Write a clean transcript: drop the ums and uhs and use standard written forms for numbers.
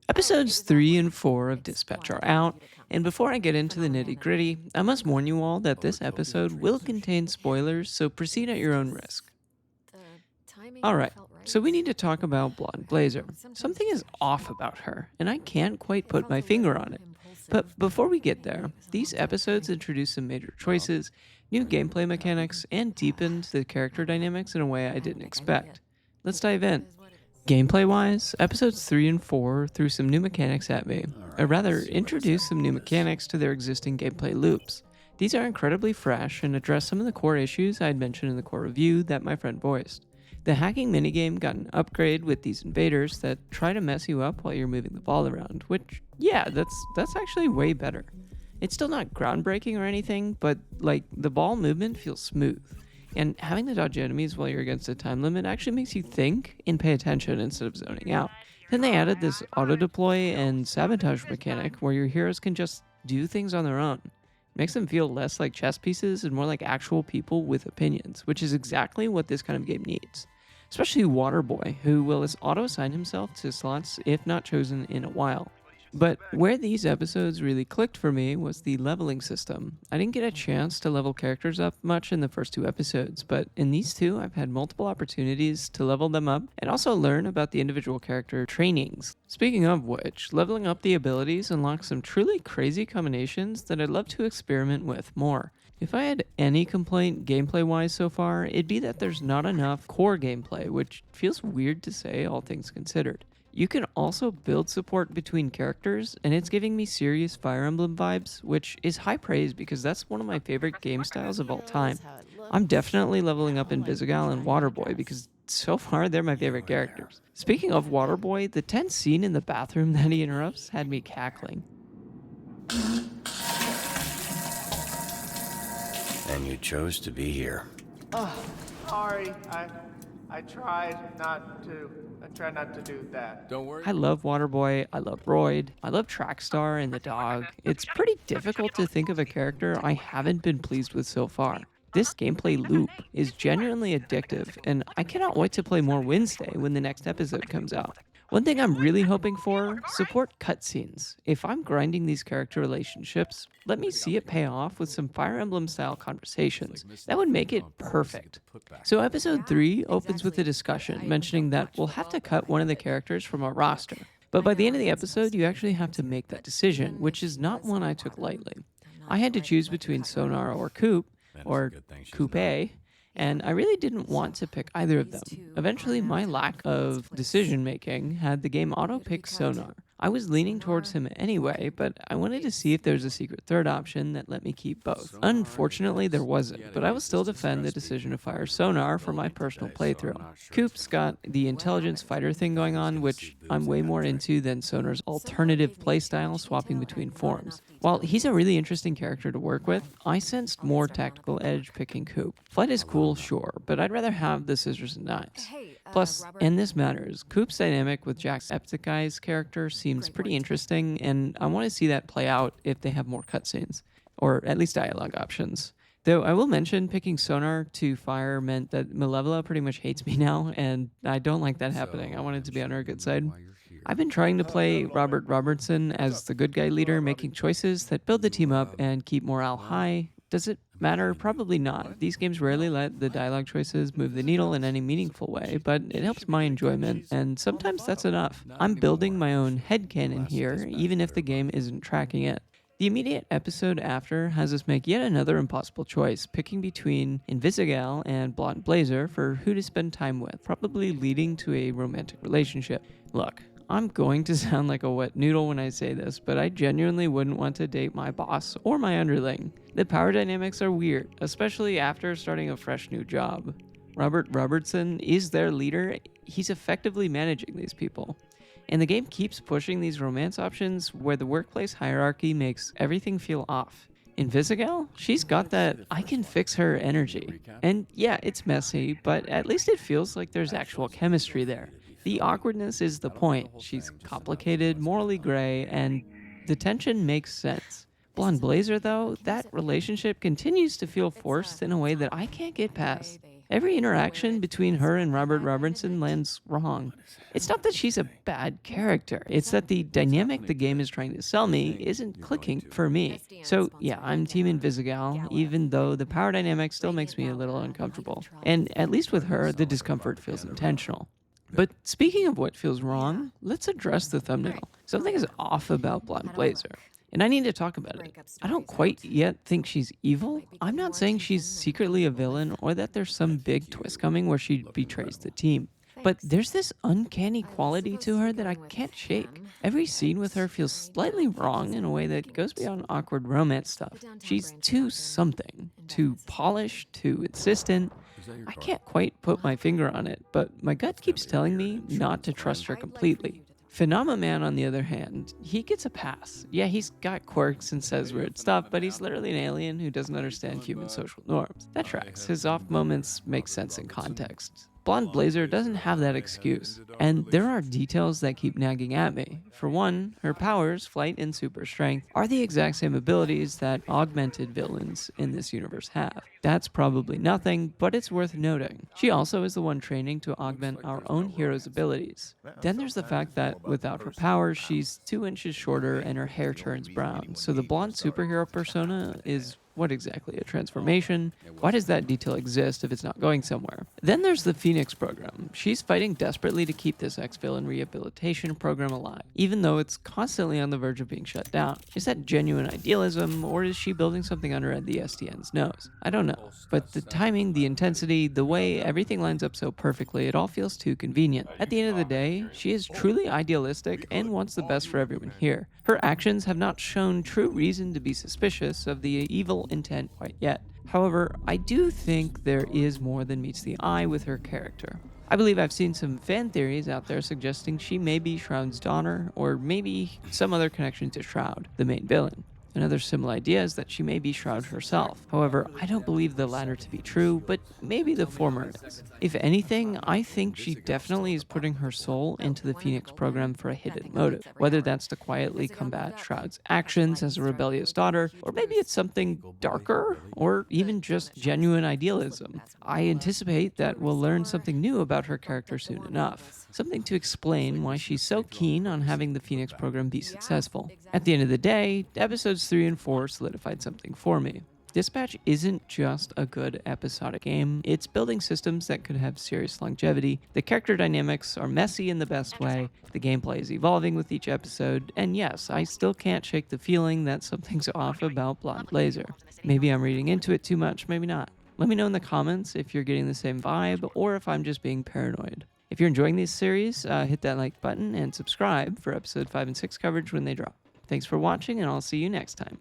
Episodes 3 and 4 of Dispatch are out, and before I get into the nitty gritty, I must warn you all that this episode will contain spoilers, so proceed at your own risk. Alright, so we need to talk about Blonde Blazer. Something is off about her, and I can't quite put my finger on it. But before we get there, these episodes introduce some major choices, new gameplay mechanics, and deepened the character dynamics in a way I didn't expect. Let's dive in. Gameplay wise, episodes 3 and 4 threw some new mechanics at me, or rather, introduced some new mechanics to their existing gameplay loops. These are incredibly fresh and address some of the core issues I had mentioned in the core review that my friend voiced. The hacking minigame got an upgrade with these invaders that try to mess you up while you're moving the ball around, which, yeah, that's actually way better. It's still not groundbreaking or anything, but like the ball movement feels smooth. And having to dodge enemies while you're against a time limit actually makes you think and pay attention instead of zoning out. Then they added this auto deploy and sabotage mechanic where your heroes can just do things on their own. It makes them feel less like chess pieces and more like actual people with opinions, which is exactly what this kind of game needs. Especially Waterboy, who will auto assign himself to slots if not chosen in a while. But where these episodes really clicked for me was the leveling system. I didn't get a chance to level characters up much in the first two episodes, but in these two, I've had multiple opportunities to level them up and also learn about the individual character trainings. Speaking of which, leveling up the abilities unlocks some truly crazy combinations that I'd love to experiment with more. If I had any complaint gameplay wise so far, it'd be that there's not enough core gameplay, which feels weird to say, all things considered. You can also build support between characters, and it's giving me serious Fire Emblem vibes, which is high praise because that's one of my favorite game styles of all time. I'm definitely leveling up in Invisigal and Waterboy because so far they're my favorite characters. Speaking of Waterboy, the tense scene in the bathroom that he interrupts had me cackling. And you chose to be here. Sorry, I tried not to. I try not to do that. Don't worry. I love Waterboy, I love Royd, I love Trackstar and the dog. It's pretty difficult to think of a character I haven't been pleased with so far. This gameplay loop is genuinely addictive, and I cannot wait to play more Wednesday when the next episode comes out. One thing I'm really hoping for, support cutscenes. If I'm grinding these character relationships, let me see it pay off with some Fire Emblem style conversations. That would make it perfect. So episode 3 opens with a discussion mentioning that we'll have to cut one of the characters from our roster. But by the end of the episode, you actually have to make that decision, which is not one I took lightly. I had to choose between Sonar or Coop, or Coupe, and I really didn't want to pick either of them. Eventually, my lack of decision making had the game auto pick Sonar. I was leaning towards him anyway, but I wanted to see if there was a secret third option that let me keep both. Unfortunately, there wasn't, but I will still defend the decision to fire Sonar for my personal playthrough. Coop's got the intelligence fighter thing going on, which I'm way more into than Sonar's alternative playstyle swapping between forms. While he's a really interesting character to work with, I sensed more tactical edge picking Coop. Flight is cool, sure, but I'd rather have the scissors and knives. Plus, and this matters, Coop's dynamic with Jacksepticeye's character seems pretty interesting, and I want to see that play out if they have more cutscenes, or at least dialogue options. Though I will mention, picking Sonar to fire meant that Malevola pretty much hates me now, and I don't like that happening. I wanted to be on her good side. I've been trying to play Robert Robertson as the good guy leader, making choices that build the team up and keep morale high. Does it matter? Probably not. These games rarely let the dialogue choices move the needle in any meaningful way, but it helps my enjoyment, and sometimes that's enough. I'm building my own headcanon here, even if the game isn't tracking it. The immediate episode after has us make yet another impossible choice, picking between Invisigal and Blonde Blazer for who to spend time with, probably leading to a romantic relationship. Look, I'm going to sound like a wet noodle when I say this, but I genuinely wouldn't want to date my boss or my underling. The power dynamics are weird, especially after starting a fresh new job. Robert Robertson is their leader. He's effectively managing these people. And the game keeps pushing these romance options where the workplace hierarchy makes everything feel off. Invisigal, she's got that I can fix her energy. And yeah, it's messy, but at least it feels like there's actual chemistry there. The awkwardness is the point. She's complicated, morally gray, and the tension makes sense. Blonde Blazer, though, that relationship continues to feel forced in a way that I can't get past. Every interaction between her and Robert Robertson lands wrong. It's not that she's a bad character, it's that the dynamic the game is trying to sell me isn't clicking for me. So, yeah, I'm Team Invisigal, even though the power dynamic still makes me a little uncomfortable. And at least with her, the discomfort feels intentional. But speaking of what feels wrong, let's address the thumbnail. Something is off about Blonde Blazer. And I need to talk about it. I don't quite yet think she's evil. I'm not saying she's secretly a villain or that there's some big twist coming where she betrays the team. But there's this uncanny quality to her that I can't shake. Every scene with her feels slightly wrong in a way that goes beyond awkward romance stuff. She's too something, too polished, too insistent. I can't quite put my finger on it, but my gut keeps telling me not to trust her completely. Phenomena Man, on the other hand, he gets a pass. Yeah, he's got quirks and says weird stuff, but he's literally an alien who doesn't understand human social norms. That tracks. His off moments make sense in context. Blonde Blazer doesn't have that excuse, and there are details that keep nagging at me. For one, her powers, flight and super strength, are the exact same abilities that augmented villains in this universe have. That's probably nothing, but it's worth noting. She also is the one training to augment our own hero's abilities. Then there's the fact that without her powers, she's 2 inches shorter and her hair turns brown, so the blonde superhero persona is what exactly? A transformation? Why does that detail exist if it's not going somewhere? Then there's the Phoenix program. She's fighting desperately to keep this ex-villain rehabilitation program alive, even though it's constantly on the verge of being shut down. Is that genuine idealism, or is she building something under the SDN's nose? I don't know. But the timing, the intensity, the way everything lines up so perfectly, it all feels too convenient. At the end of the day, she is truly idealistic and wants the best for everyone here. Her actions have not shown true reason to be suspicious of the evil intent quite yet. However, I do think there is more than meets the eye with her character. I believe I've seen some fan theories out there suggesting she may be Shroud's daughter, or maybe some other connection to Shroud, the main villain. Another similar idea is that she may be Shroud herself. However, I don't believe the latter to be true, but maybe the former is. If anything, I think she definitely is putting her soul into the Phoenix program for a hidden motive, whether that's to quietly combat Shroud's actions as a rebellious daughter, or maybe it's something darker, or even just genuine idealism. I anticipate that we'll learn something new about her character soon enough. Something to explain why she's so keen on having the Phoenix program be successful. At the end of the day, episodes 3 and 4 solidified something for me. Dispatch isn't just a good episodic game, it's building systems that could have serious longevity. The character dynamics are messy in the best way, the gameplay is evolving with each episode, and yes, I still can't shake the feeling that something's off about Blonde Blazer. Maybe I'm reading into it too much, maybe not. Let me know in the comments if you're getting the same vibe, or if I'm just being paranoid. If you're enjoying this series, hit that like button and subscribe for episode 5 and 6 coverage when they drop. Thanks for watching, and I'll see you next time.